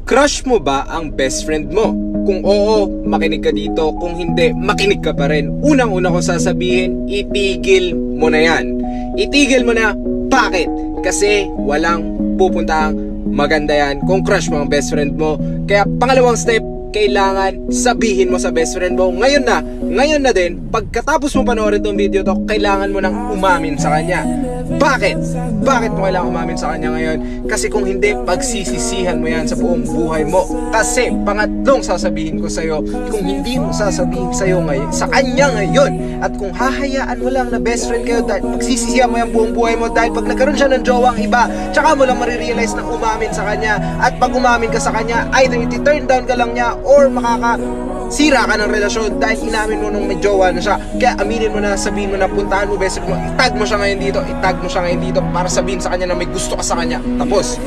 Crush mo ba ang best friend mo? Kung oo, makinig ka dito. Kung hindi, makinig ka pa rin. Unang-una ko sasabihin, itigil mo na yan. Itigil mo na. Bakit? Kasi walang pupuntang maganda yan kung crush mo ang best friend mo. Kaya pangalawang step, kailangan sabihin mo sa best friend mo ngayon na din, pagkatapos mo panoorin tong video to, kailangan mo nang umamin sa kanya. Bakit? Bakit mo kailangan umamin sa kanya ngayon? Kasi kung hindi, pagsisisihan mo yan sa buong buhay mo. Kasi pangatlong sasabihin ko sa'yo, kung hindi mo sasabihin sa'yo ngayon, sa kanya ngayon, at kung hahayaan mo lang na best friend kayo, dahil pagsisisihan mo yan buong buhay mo, dahil pag nagkaroon siya ng jowang iba, tsaka mo lang marirealize na umamin sa kanya. At pag umamin ka sa kanya, either iti-turn down ka lang niya or makakasira ka ng relasyon dahil inamin mo nung may jowa na siya. Kaya aminin mo na, sabihin mo na, puntahan mo best friend mo, itag mo siya ngayon dito, itag mo siya ngayon dito para sabihin sa kanya na may gusto ka sa kanya. Tapos